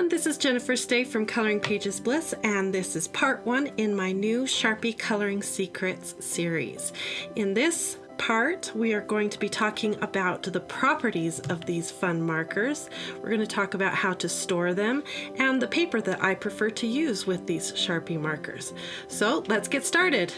everyone, this is Jennifer Stay from Coloring Pages Bliss, and this is part 1 in my new Sharpie Coloring Secrets series. In this part, we are going to be talking about the properties of these fun markers. We're going to talk about how to store them and the paper that I prefer to use with these Sharpie markers. So let's get started.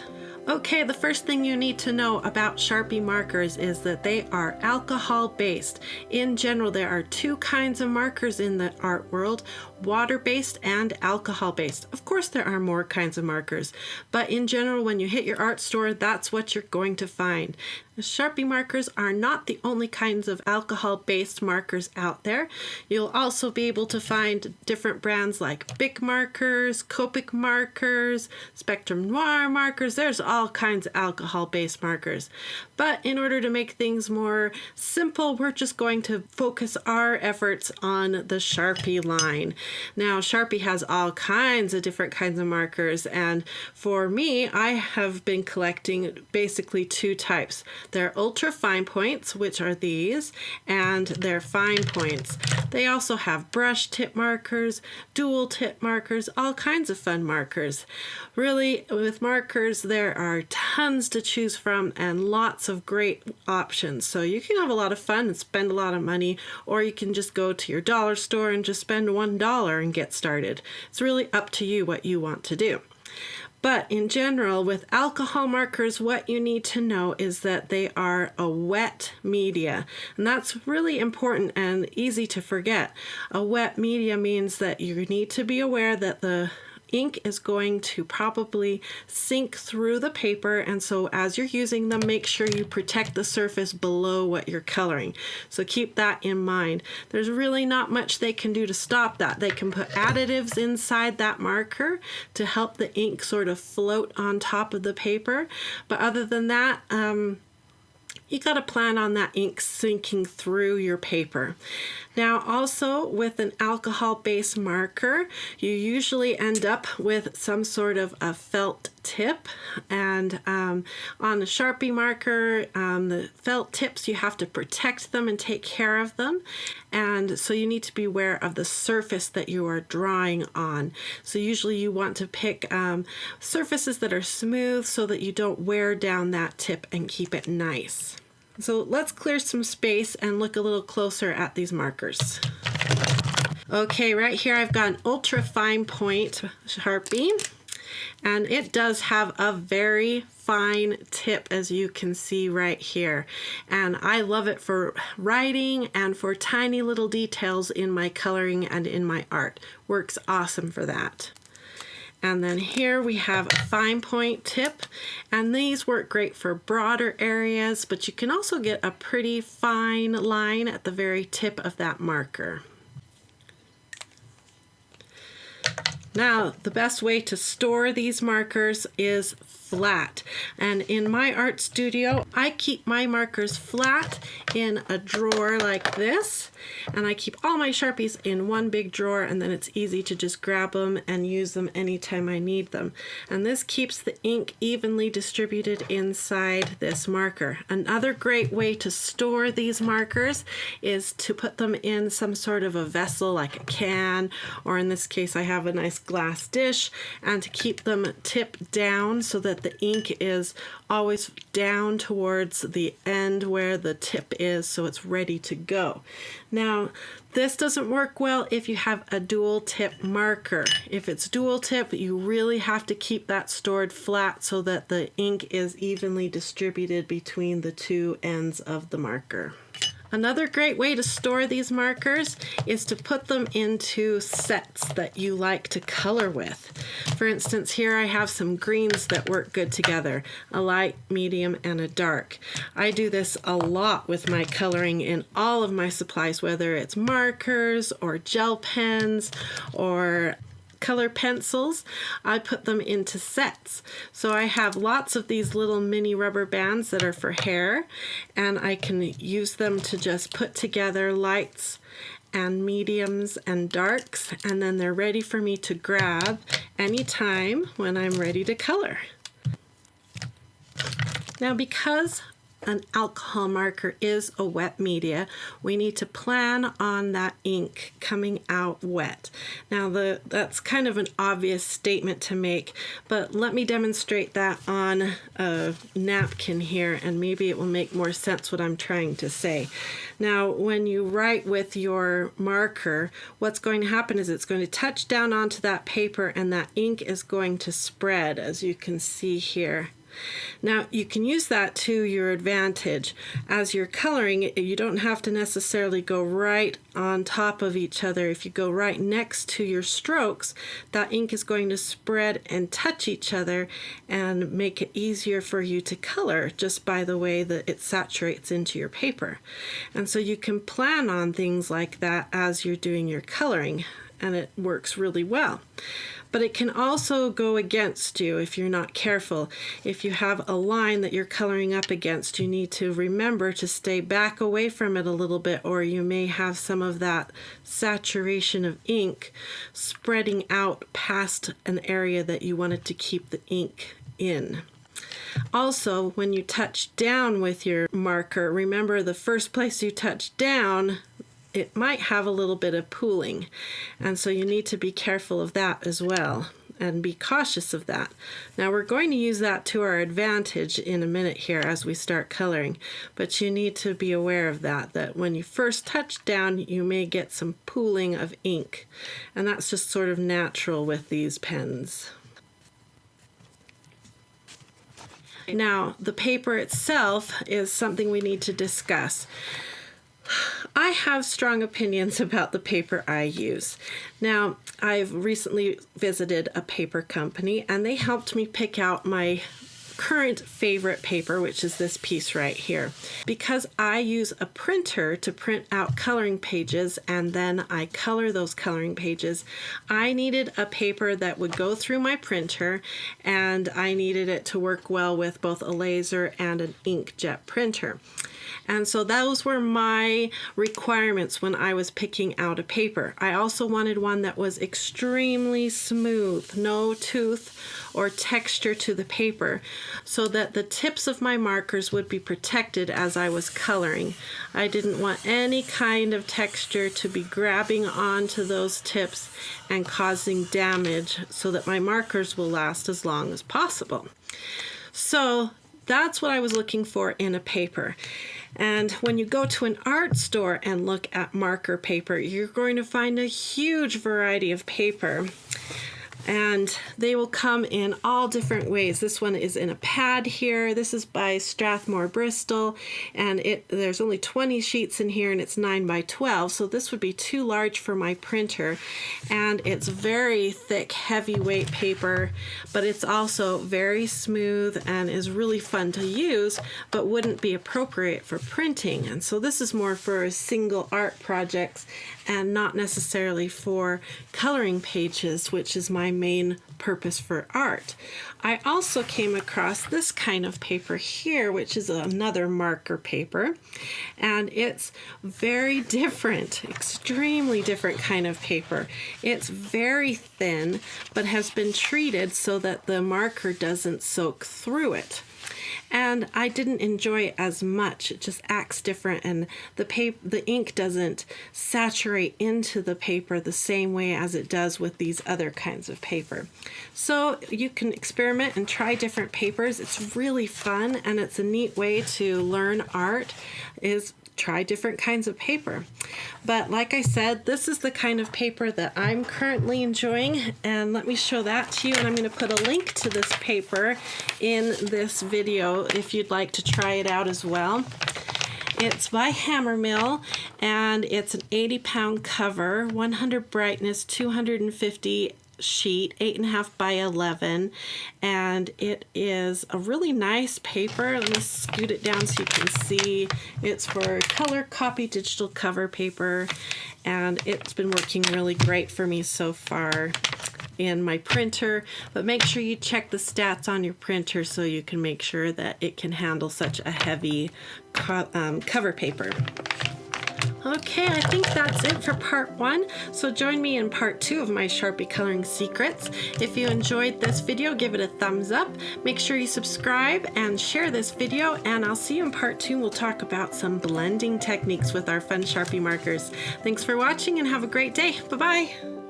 Okay, the first thing you need to know about Sharpie markers is that they are alcohol-based. In general, there are two kinds of markers in the art world, water-based and alcohol-based. Of course, there are more kinds of markers, but in general, when you hit your art store, that's what you're going to find. Sharpie markers are not the only kinds of alcohol-based markers out there. You'll also be able to find different brands like Bic markers, Copic markers, Spectrum Noir markers. There's all kinds of alcohol-based markers. But in order to make things more simple, we're just going to focus our efforts on the Sharpie line. Now, Sharpie has all kinds of different kinds of markers, and for me, I have been collecting basically two types. They're ultra fine points, which are these, and they're fine points. They also have brush tip markers, dual tip markers, all kinds of fun markers. Really, with markers, there are tons to choose from and lots of great options. So you can have a lot of fun and spend a lot of money, or you can just go to your dollar store and just spend $1 and get started. It's really up to you what you want to do. But in general, with alcohol markers, what you need to know is that they are a wet media. And that's really important and easy to forget. A wet media means that you need to be aware that the ink is going to probably sink through the paper, and so as you're using them, make sure you protect the surface below what you're coloring. So keep that in mind. There's really not much they can do to stop that. They can put additives inside that marker to help the ink sort of float on top of the paper, but other than that, you got to plan on that ink sinking through your paper. Now, also with an alcohol-based marker, you usually end up with some sort of a felt tip. And on a Sharpie marker, the felt tips, you have to protect them and take care of them. And so you need to be aware of the surface that you are drawing on. So usually you want to pick surfaces that are smooth so that you don't wear down that tip and keep it nice. So let's clear some space and look a little closer at these markers. Okay, right here I've got an ultra fine point Sharpie, and it does have a very fine tip, as you can see right here. And I love it for writing and for tiny little details in my coloring and in my art. Works awesome for that. And then here we have a fine point tip, and these work great for broader areas, but you can also get a pretty fine line at the very tip of that marker. Now, the best way to store these markers is flat. And in my art studio, I keep my markers flat in a drawer like this. And I keep all my Sharpies in one big drawer, and then it's easy to just grab them and use them anytime I need them. And this keeps the ink evenly distributed inside this marker. Another great way to store these markers is to put them in some sort of a vessel like a can, or in this case I have a nice glass dish, and to keep them tipped down so that the ink is always down towards the end where the tip is, so it's ready to go. Now, this doesn't work well if you have a dual tip marker. If it's dual tip, you really have to keep that stored flat so that the ink is evenly distributed between the two ends of the marker. Another great way to store these markers is to put them into sets that you like to color with. For instance, here I have some greens that work good together, a light, medium, and a dark. I do this a lot with my coloring in all of my supplies, whether it's markers or gel pens or color pencils. I put them into sets. So I have lots of these little mini rubber bands that are for hair, and I can use them to just put together lights and mediums and darks, and then they're ready for me to grab anytime when I'm ready to color. Now, because an alcohol marker is a wet media, we need to plan on that ink coming out wet. Now that's kind of an obvious statement to make, but let me demonstrate that on a napkin here, and maybe it will make more sense what I'm trying to say. Now, when you write with your marker, what's going to happen is it's going to touch down onto that paper, and that ink is going to spread, as you can see here. Now, you can use that to your advantage. As you're coloring, you don't have to necessarily go right on top of each other. If you go right next to your strokes, that ink is going to spread and touch each other and make it easier for you to color just by the way that it saturates into your paper. And so you can plan on things like that as you're doing your coloring, and it works really well. But it can also go against you if you're not careful. If you have a line that you're coloring up against, you need to remember to stay back away from it a little bit, or you may have some of that saturation of ink spreading out past an area that you wanted to keep the ink in. Also, when you touch down with your marker, remember the first place you touch down, it might have a little bit of pooling, and so you need to be careful of that as well and be cautious of that. Now, we're going to use that to our advantage in a minute here as we start coloring, but you need to be aware of that when you first touch down, you may get some pooling of ink, and that's just sort of natural with these pens. Now, the paper itself is something we need to discuss. I have strong opinions about the paper I use. Now, I've recently visited a paper company, and they helped me pick out my current favorite paper, which is this piece right here. Because I use a printer to print out coloring pages and then I color those coloring pages, I needed a paper that would go through my printer, and I needed it to work well with both a laser and an inkjet printer. And so those were my requirements when I was picking out a paper. I also wanted one that was extremely smooth, no tooth or texture to the paper, so that the tips of my markers would be protected as I was coloring. I didn't want any kind of texture to be grabbing onto those tips and causing damage, so that my markers will last as long as possible. So that's what I was looking for in a paper. And when you go to an art store and look at marker paper, you're going to find a huge variety of paper. And they will come in all different ways. This one is in a pad here. This is by Strathmore Bristol, and there's only 20 sheets in here, and it's 9 by 12, so this would be too large for my printer. And it's very thick, heavyweight paper, but it's also very smooth and is really fun to use, but wouldn't be appropriate for printing. And so this is more for single art projects and not necessarily for coloring pages, which is my main purpose for art. I also came across this kind of paper here, which is another marker paper, and it's very different, extremely different kind of paper. It's very thin, but has been treated so that the marker doesn't soak through it. And I didn't enjoy it as much. It just acts different, and the ink doesn't saturate into the paper the same way as it does with these other kinds of paper. So you can experiment and try different papers. It's really fun, and it's a neat way to learn art, is try different kinds of paper. But like I said, this is the kind of paper that I'm currently enjoying, and let me show that to you. And I'm going to put a link to this paper in this video if you'd like to try it out as well. It's by Hammermill, and it's an 80-pound cover, 100 brightness, 250 sheet, 8.5 by 11, and it is a really nice paper. Let me scoot it down so you can see. It's for color copy digital cover paper, and it's been working really great for me so far in my printer. But make sure you check the stats on your printer so you can make sure that it can handle such a heavy cover paper. Okay, I think that's it for part 1. So join me in part 2 of my Sharpie Coloring Secrets. If you enjoyed this video, give it a thumbs up. Make sure you subscribe and share this video, and I'll see you in part 2. We'll talk about some blending techniques with our fun Sharpie markers. Thanks for watching and have a great day. Bye-bye.